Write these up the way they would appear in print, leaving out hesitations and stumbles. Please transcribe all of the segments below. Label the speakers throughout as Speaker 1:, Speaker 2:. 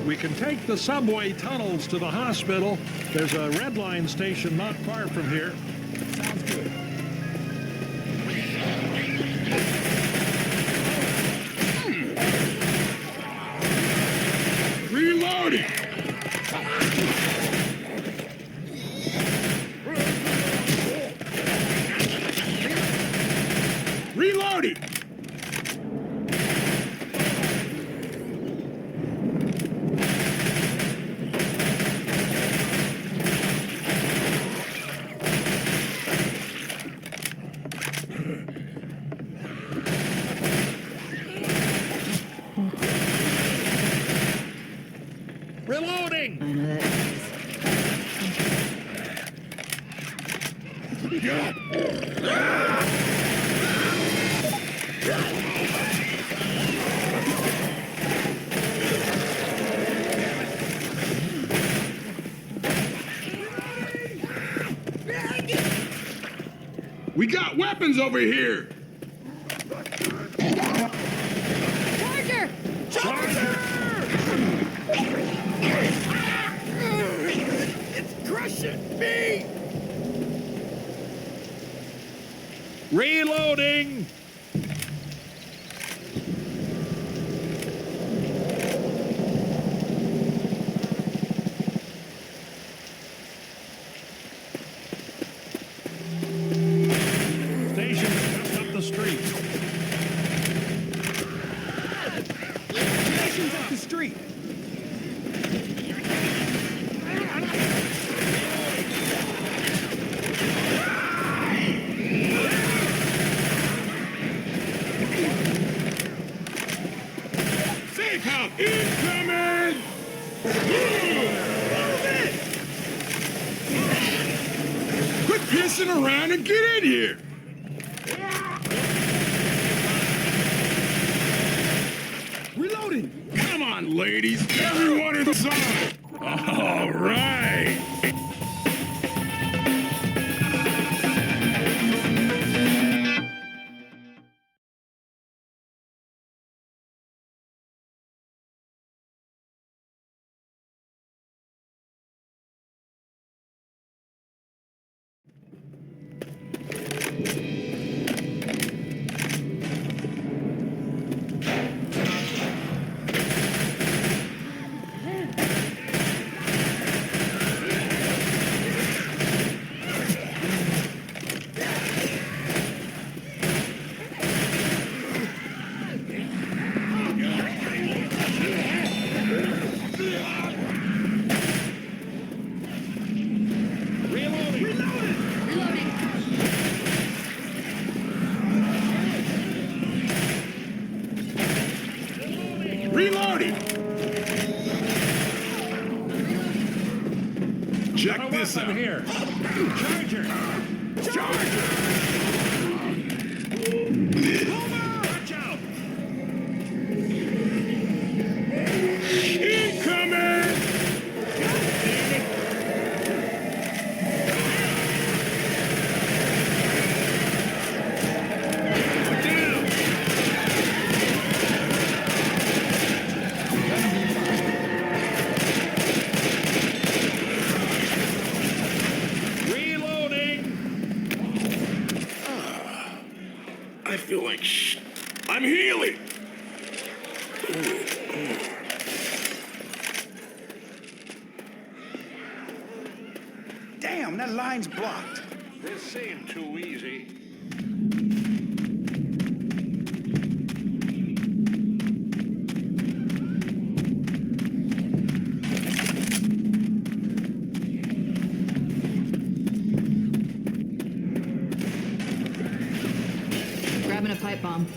Speaker 1: We can take the subway tunnels to the hospital. There's a Red Line station not far from here.
Speaker 2: Sounds good.
Speaker 3: Reloading! Reloading!
Speaker 1: Reloading!
Speaker 3: We got weapons over here!
Speaker 4: Charger!
Speaker 3: It's crushing me!
Speaker 1: Reloading! Station just up the street.
Speaker 2: Station's up the street.
Speaker 3: Safe house incoming! Quit pissing around and get in here!
Speaker 2: Reloading.
Speaker 3: Come on, ladies, everyone inside! All right! Reloading! Check this out.
Speaker 1: Here. Charger!
Speaker 3: Charger!
Speaker 1: Watch out!
Speaker 3: Incoming!
Speaker 1: Reloading!
Speaker 3: I feel like I'm healing!
Speaker 2: Damn, that line's blocked.
Speaker 1: This seemed too easy.
Speaker 4: Grabbing a pipe bomb.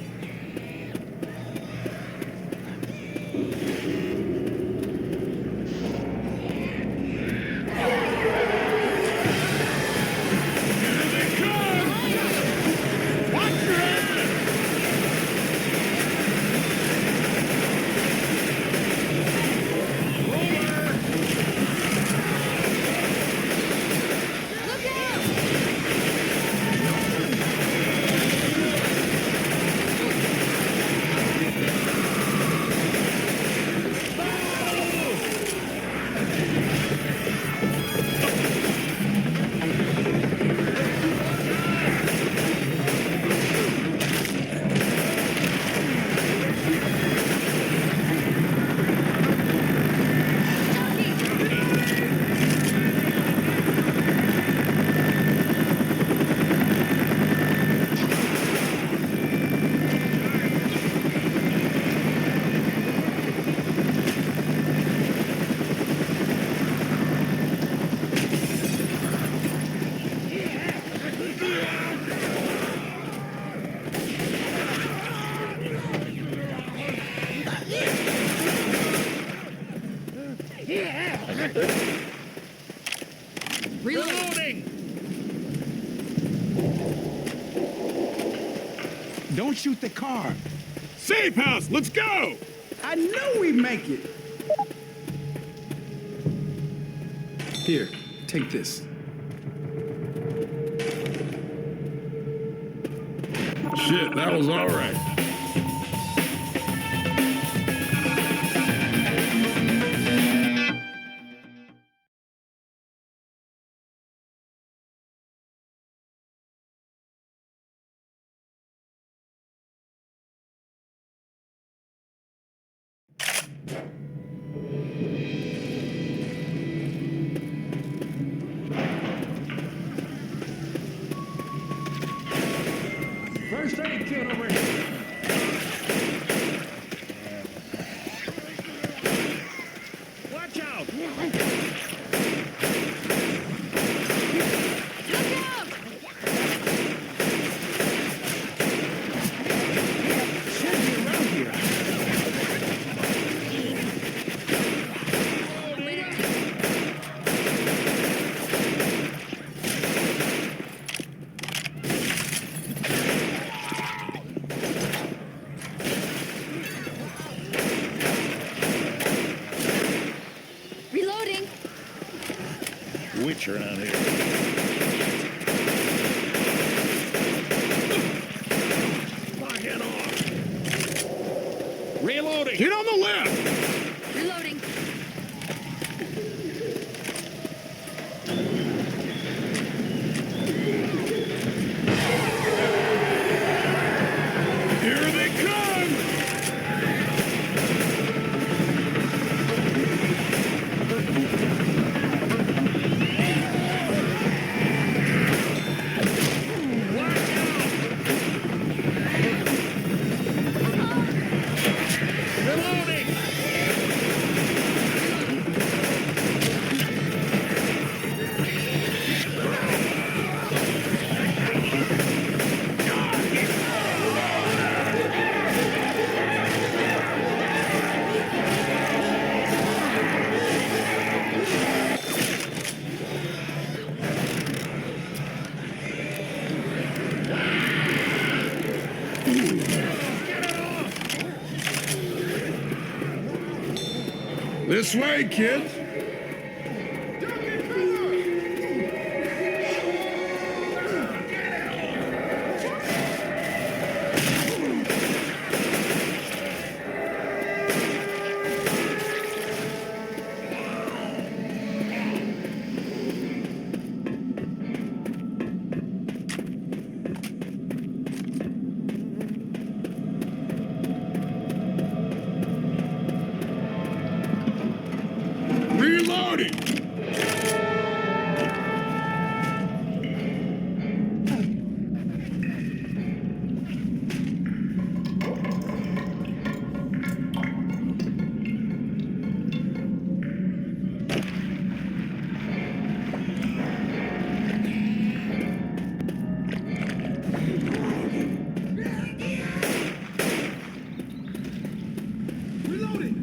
Speaker 4: Reloading.
Speaker 2: Don't shoot the car.
Speaker 3: Safe house, let's go!
Speaker 2: I knew we'd make it. Here, take this.
Speaker 3: Shit, that was all right.
Speaker 1: First aid kit over here. Watch out!
Speaker 4: Look out!
Speaker 2: Should be around here.
Speaker 4: Reloading.
Speaker 1: Witch around here. Fucking off. Reloading.
Speaker 3: Get on the left!
Speaker 4: Reloading.
Speaker 3: Here they come!
Speaker 1: Reloading.
Speaker 3: This way, kids! Reloading!
Speaker 2: Reloading.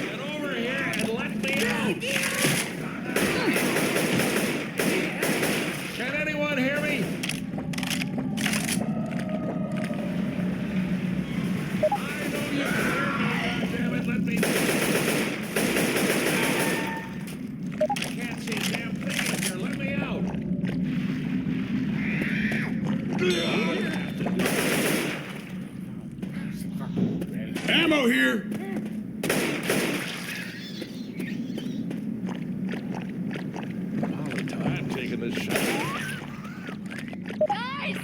Speaker 1: Get over here and let me out. Can anyone hear me? I know you can hear me. Damn it, let me. I can't see a damn thing in here. Let me out.
Speaker 3: Ammo here!
Speaker 1: I'm taking this shot.
Speaker 4: Guys!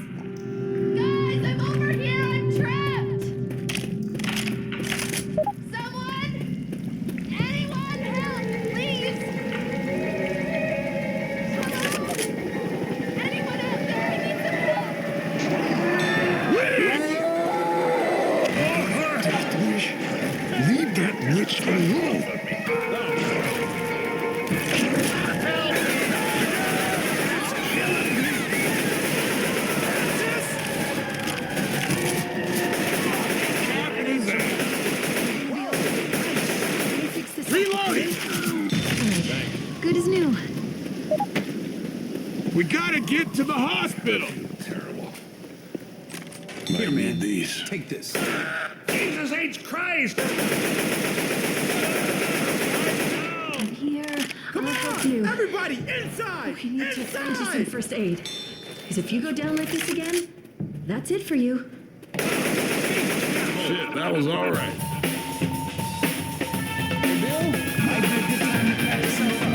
Speaker 4: Guys, I'm over here. I'm trapped. Someone! Anyone help, please! Hello? Anyone out there? I need some help.
Speaker 3: We gotta get to the hospital.
Speaker 1: Terrible.
Speaker 2: Here,
Speaker 3: Might
Speaker 2: man.
Speaker 3: need these.
Speaker 2: Take this.
Speaker 1: Jesus H. Christ!
Speaker 5: Here,
Speaker 2: Come
Speaker 5: I'll help
Speaker 2: on!
Speaker 5: you.
Speaker 2: Everybody, inside!
Speaker 5: You need to find you some
Speaker 2: Inside!
Speaker 5: first aid. Because if you go down like this again, that's it for you.
Speaker 3: Shit, that was all right.
Speaker 2: Hey, Bill, might be a good time to pack yourself up.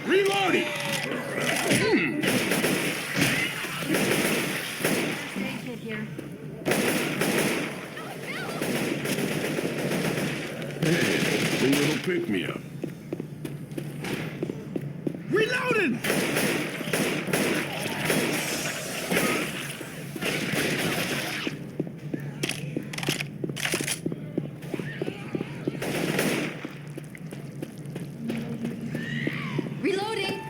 Speaker 3: Reloading!
Speaker 5: Stay kid here.
Speaker 3: Hey, a little pick-me-up.
Speaker 2: Reloading!
Speaker 4: Reloading.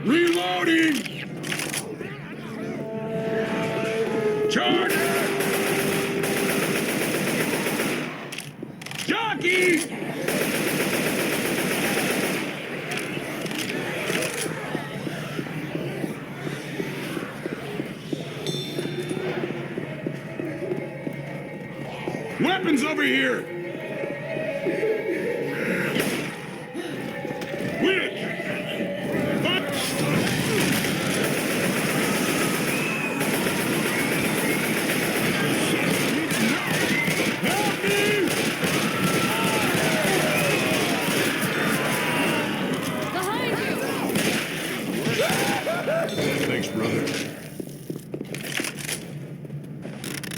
Speaker 3: Reloading! Charge! Jockey! Weapons over here! Witch! Help me!
Speaker 4: Behind you.
Speaker 3: Thanks, brother.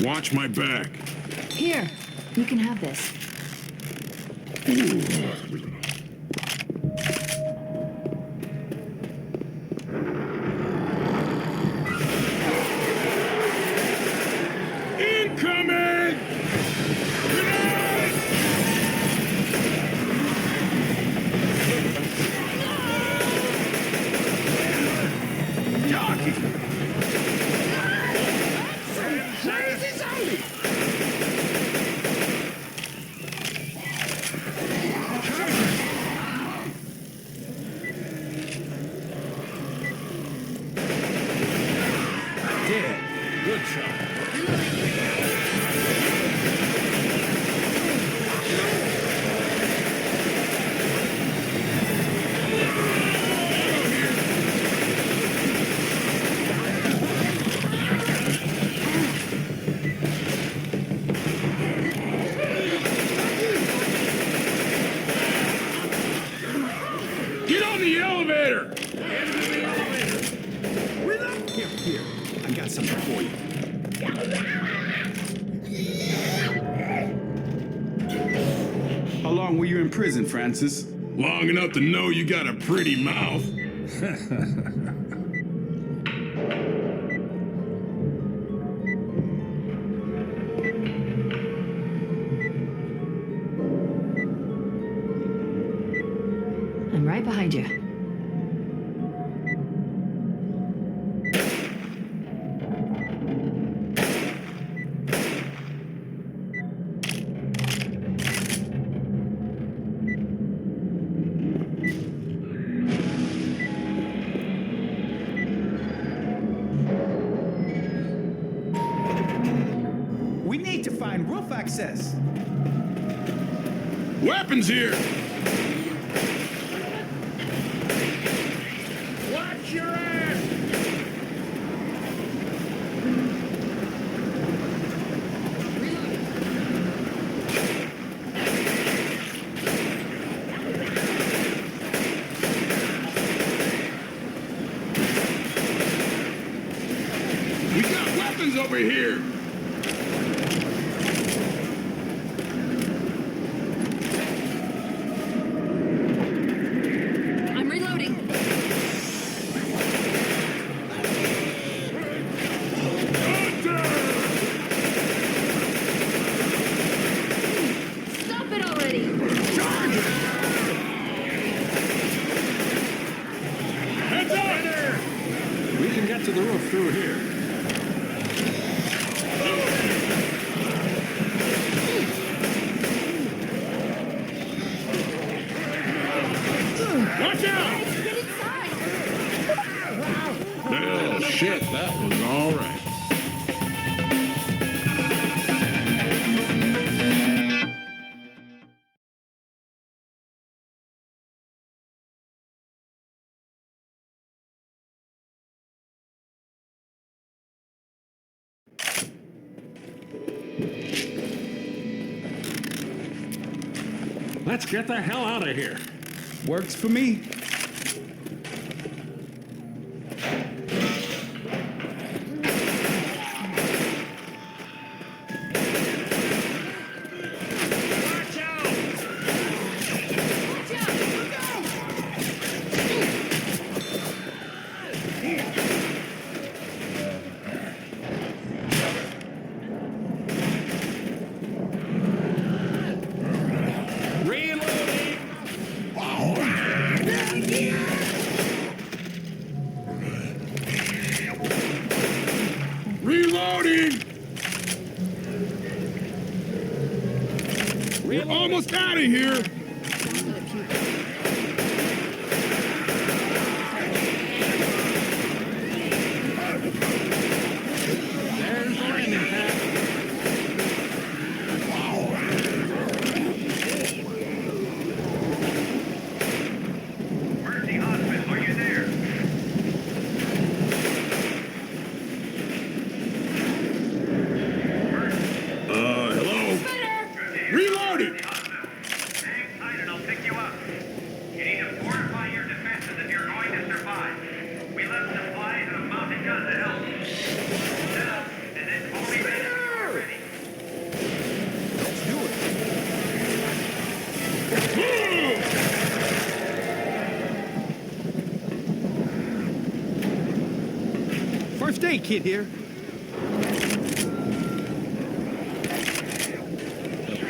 Speaker 3: Watch my back.
Speaker 5: Here, you can have this.
Speaker 3: Incoming! Grenade!
Speaker 2: Jockey! Crazy zombie! Dead. Good shot.
Speaker 3: Get on the elevator!
Speaker 2: Reload! Here. I got something for you. How long were you in prison, Francis?
Speaker 3: Long enough to know you got a pretty mouth.
Speaker 5: I'm right behind you.
Speaker 2: We need to find roof access.
Speaker 3: Weapons here!
Speaker 1: Watch your ass!
Speaker 3: We got weapons! Something's over here.
Speaker 5: I'm reloading. Stop it already!
Speaker 3: Heads up!
Speaker 1: We can get to the roof through here.
Speaker 3: Watch out!
Speaker 4: Get inside!
Speaker 3: Oh, shit, that was all right.
Speaker 1: Let's get the hell out of here.
Speaker 2: Works for me.
Speaker 3: Reloading! We're almost out of here.
Speaker 1: There's the landing pad.
Speaker 6: Mercy Hospital, are you there?
Speaker 3: Hello? Reloading!
Speaker 6: Hang tight and I'll pick you up. You need to fortify your defenses if you're going to survive. We left supplies and a mounted gun to help. Set up, and then call me back when you're ready.
Speaker 2: First aid kit here.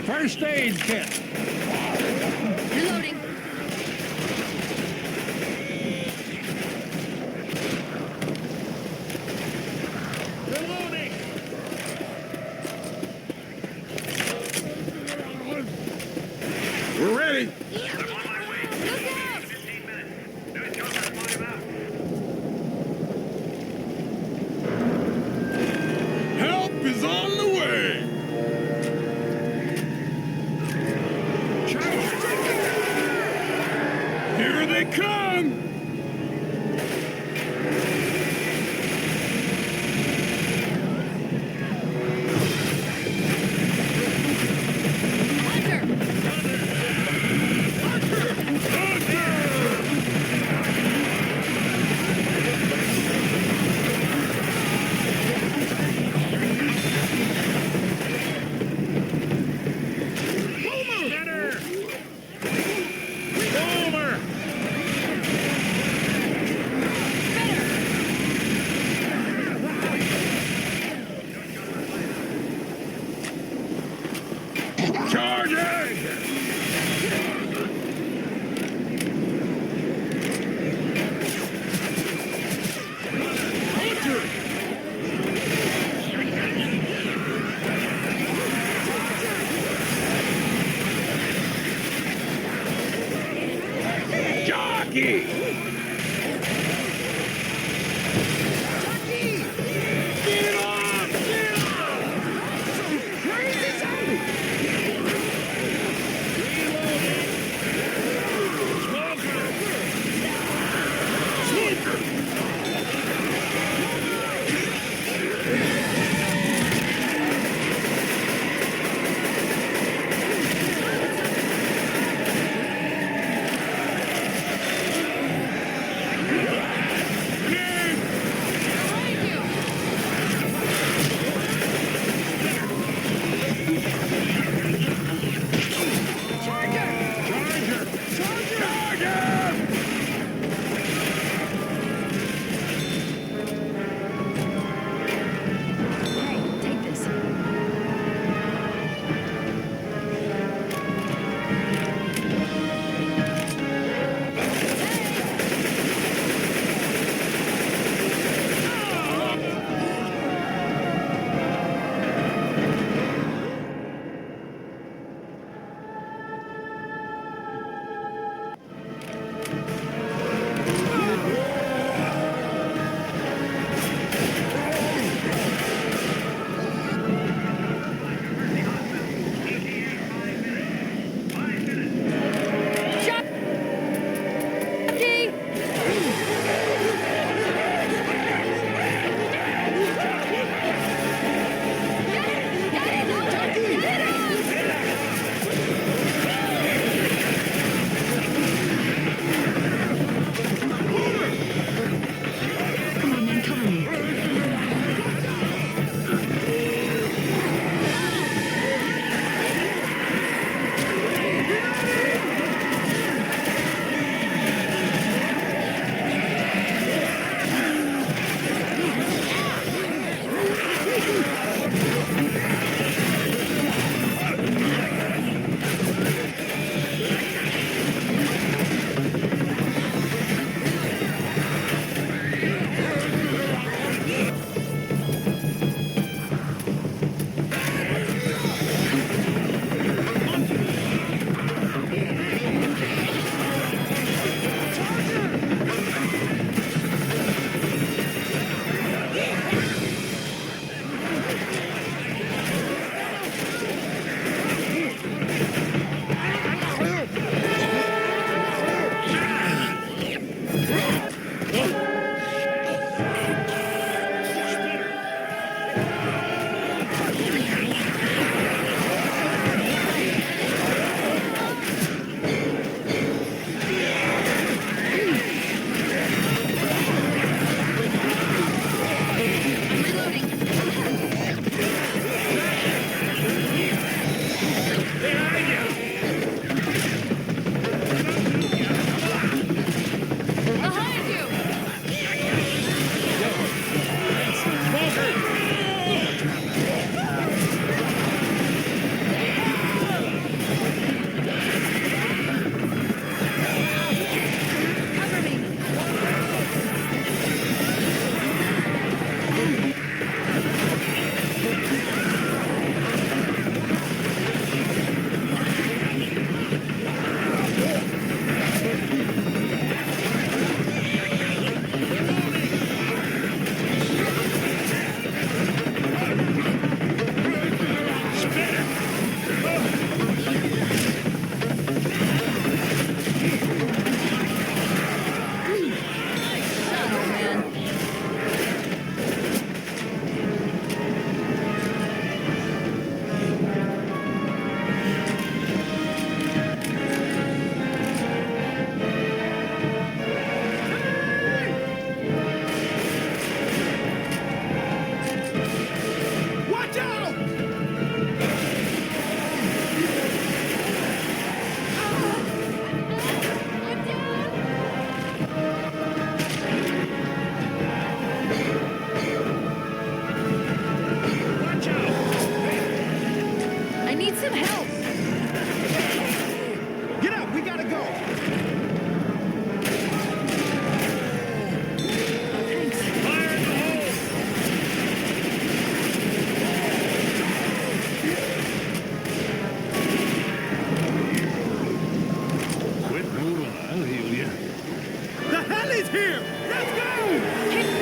Speaker 1: First aid kit.
Speaker 5: Reloading.
Speaker 1: Reloading.
Speaker 3: We're ready.
Speaker 6: I'm on my way. 15 minutes. News Joker, fly out.
Speaker 3: Help is on the way. Here they come. again!
Speaker 5: Hey, take this. Come on, man, cover me.
Speaker 1: Quit moving. I'll heal you.
Speaker 2: The hell is here? Let's go!
Speaker 5: Hey,